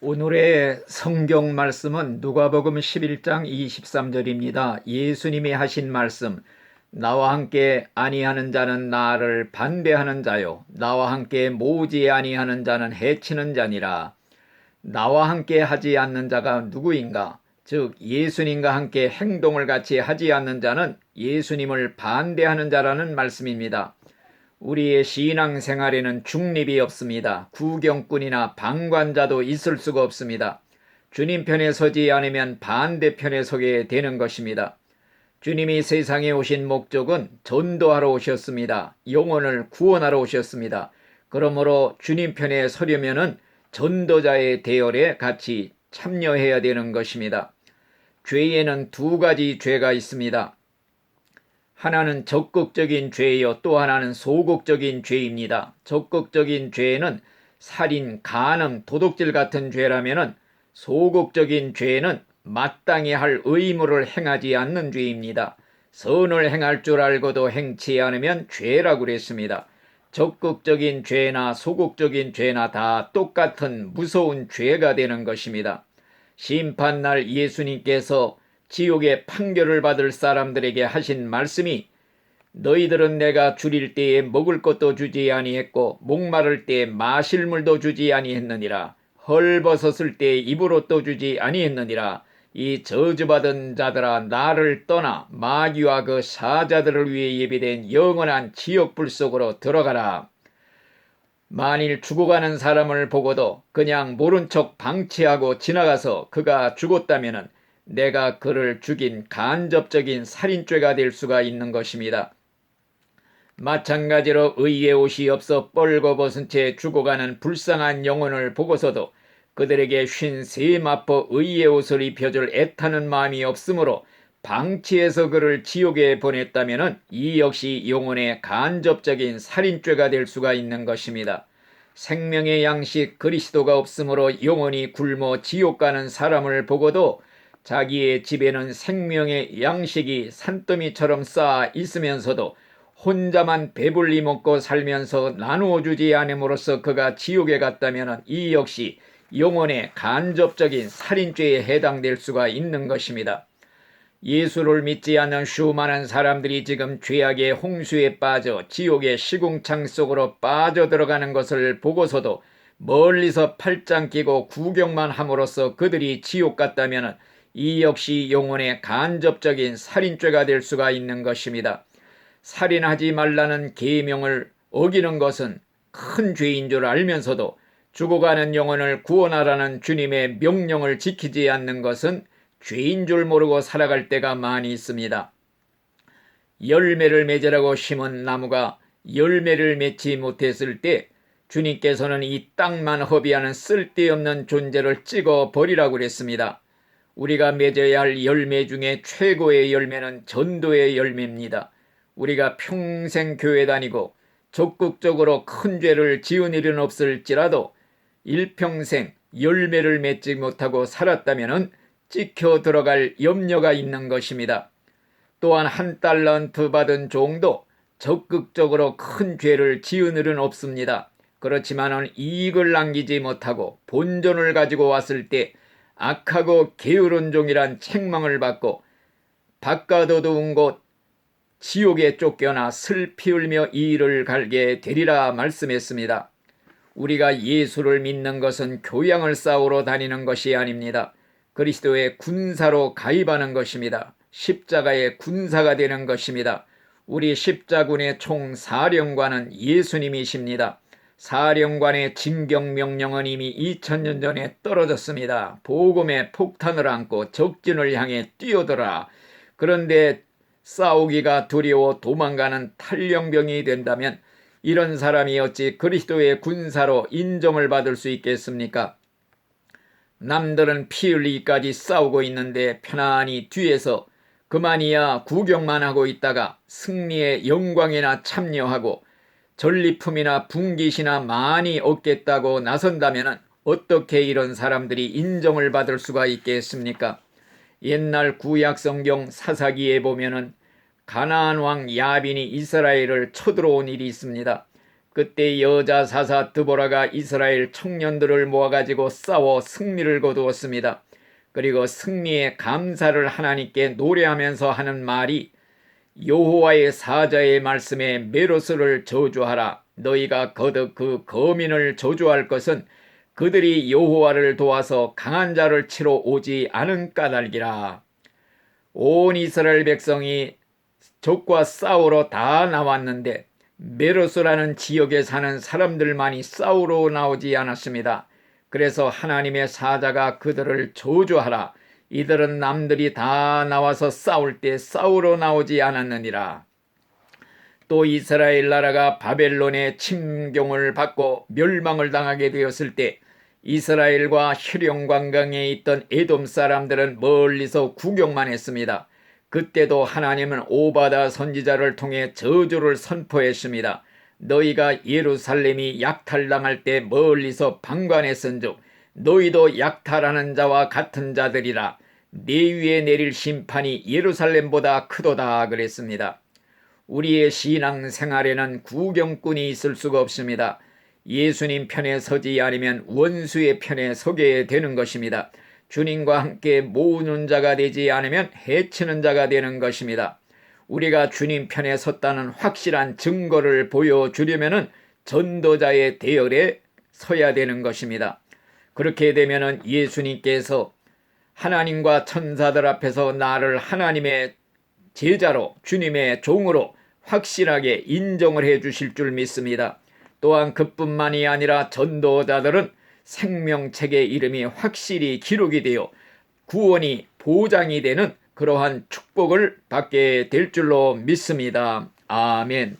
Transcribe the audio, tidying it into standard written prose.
오늘의 성경 말씀은 누가복음 11장 23절입니다. 예수님이 하신 말씀, 나와 함께 아니하는 자는 나를 반대하는 자요, 나와 함께 모으지 아니하는 자는 해치는 자니라. 나와 함께 하지 않는 자가 누구인가? 즉 예수님과 함께 행동을 같이 하지 않는 자는 예수님을 반대하는 자라는 말씀입니다. 우리의 신앙생활에는 중립이 없습니다. 구경꾼이나 방관자도 있을 수가 없습니다. 주님 편에 서지 않으면 반대편에 서게 되는 것입니다. 주님이 세상에 오신 목적은 전도하러 오셨습니다. 영혼을 구원하러 오셨습니다. 그러므로 주님 편에 서려면은 전도자의 대열에 같이 참여해야 되는 것입니다. 죄에는 두 가지 죄가 있습니다. 하나는 적극적인 죄요, 또 하나는 소극적인 죄입니다. 적극적인 죄는 살인, 간음, 도둑질 같은 죄라면은 소극적인 죄는 마땅히 할 의무를 행하지 않는 죄입니다. 선을 행할 줄 알고도 행치 않으면 죄라고 그랬습니다. 적극적인 죄나 소극적인 죄나 다 똑같은 무서운 죄가 되는 것입니다. 심판날 예수님께서 지옥의 판결을 받을 사람들에게 하신 말씀이 너희들은 내가 줄일 때에 먹을 것도 주지 아니했고 목마를 때에 마실 물도 주지 아니했느니라. 헐벗었을 때에 입을 옷도 주지 아니했느니라. 이 저주받은 자들아 나를 떠나 마귀와 그 사자들을 위해 예비된 영원한 지옥불 속으로 들어가라. 만일 죽어가는 사람을 보고도 그냥 모른 척 방치하고 지나가서 그가 죽었다면 내가 그를 죽인 간접적인 살인죄가 될 수가 있는 것입니다. 마찬가지로 의의 옷이 없어 뻘거벗은 채 죽어가는 불쌍한 영혼을 보고서도 그들에게 53마포 의의 옷을 입혀줄 애타는 마음이 없으므로 방치해서 그를 지옥에 보냈다면 이 역시 영혼의 간접적인 살인죄가 될 수가 있는 것입니다. 생명의 양식 그리스도가 없으므로 영혼이 굶어 지옥 가는 사람을 보고도 자기의 집에는 생명의 양식이 산더미처럼 쌓아 있으면서도 혼자만 배불리 먹고 살면서 나누어 주지 않음으로써 그가 지옥에 갔다면 이 역시 영혼의 간접적인 살인죄에 해당될 수가 있는 것입니다. 예수를 믿지 않는 수많은 사람들이 지금 죄악의 홍수에 빠져 지옥의 시궁창 속으로 빠져들어가는 것을 보고서도 멀리서 팔짱 끼고 구경만 함으로써 그들이 지옥 갔다면 이 역시 영혼의 간접적인 살인죄가 될 수가 있는 것입니다. 살인하지 말라는 계명을 어기는 것은 큰 죄인 줄 알면서도 죽어가는 영혼을 구원하라는 주님의 명령을 지키지 않는 것은 죄인 줄 모르고 살아갈 때가 많이 있습니다. 열매를 맺으라고 심은 나무가 열매를 맺지 못했을 때 주님께서는 이 땅만 허비하는 쓸데없는 존재를 찍어 버리라고 그랬습니다. 우리가 맺어야 할 열매 중에 최고의 열매는 전도의 열매입니다. 우리가 평생 교회 다니고 적극적으로 큰 죄를 지은 일은 없을지라도 일평생 열매를 맺지 못하고 살았다면 찍혀 들어갈 염려가 있는 것입니다. 또한 1달란트 받은 종도 적극적으로 큰 죄를 지은 일은 없습니다. 그렇지만 이익을 남기지 못하고 본전을 가지고 왔을 때 악하고 게으른 종이란 책망을 받고 바깥 어두운 곳 지옥에 쫓겨나 슬피 울며 이 일을 갈게 되리라 말씀했습니다. 우리가 예수를 믿는 것은 교양을 쌓으러 다니는 것이 아닙니다. 그리스도의 군사로 가입하는 것입니다. 십자가의 군사가 되는 것입니다. 우리 십자군의 총사령관은 예수님이십니다. 사령관의 진경명령은 이미 2000년 전에 떨어졌습니다. 복음의 폭탄을 안고 적진을 향해 뛰어들어라. 그런데 싸우기가 두려워 도망가는 탈영병이 된다면 이런 사람이 어찌 그리스도의 군사로 인정을 받을 수 있겠습니까? 남들은 피 흘리기까지 싸우고 있는데 편안히 뒤에서 그만이야 구경만 하고 있다가 승리의 영광이나 참여하고 전리품이나 분깃이나 많이 얻겠다고 나선다면 어떻게 이런 사람들이 인정을 받을 수가 있겠습니까? 옛날 구약성경 사사기에 보면은 가나안 왕 야빈이 이스라엘을 쳐들어온 일이 있습니다. 그때 여자 사사 드보라가 이스라엘 청년들을 모아가지고 싸워 승리를 거두었습니다. 그리고 승리의 감사를 하나님께 노래하면서 하는 말이 여호와의 사자의 말씀에 메로스를 저주하라. 너희가 거듭 그 거민을 저주할 것은 그들이 여호와를 도와서 강한 자를 치러 오지 않은 까닭이라. 온 이스라엘 백성이 적과 싸우러 다 나왔는데 메로스라는 지역에 사는 사람들만이 싸우러 나오지 않았습니다. 그래서 하나님의 사자가 그들을 저주하라. 이들은 남들이 다 나와서 싸울 때 싸우러 나오지 않았느니라. 또 이스라엘 나라가 바벨론의 침공을 받고 멸망을 당하게 되었을 때 이스라엘과 휴령관광에 있던 에돔 사람들은 멀리서 구경만 했습니다. 그때도 하나님은 오바다 선지자를 통해 저주를 선포했습니다. 너희가 예루살렘이 약탈당할 때 멀리서 방관했은즉 너희도 약탈하는 자와 같은 자들이라. 내 위에 내릴 심판이 예루살렘보다 크도다 그랬습니다. 우리의 신앙 생활에는 구경꾼이 있을 수가 없습니다. 예수님 편에 서지 않으면 원수의 편에 서게 되는 것입니다. 주님과 함께 모으는 자가 되지 않으면 해치는 자가 되는 것입니다. 우리가 주님 편에 섰다는 확실한 증거를 보여주려면 전도자의 대열에 서야 되는 것입니다. 그렇게 되면 예수님께서 하나님과 천사들 앞에서 나를 하나님의 제자로 주님의 종으로 확실하게 인정을 해 주실 줄 믿습니다. 또한 그뿐만이 아니라 전도자들은 생명책의 이름이 확실히 기록이 되어 구원이 보장이 되는 그러한 축복을 받게 될 줄로 믿습니다. 아멘.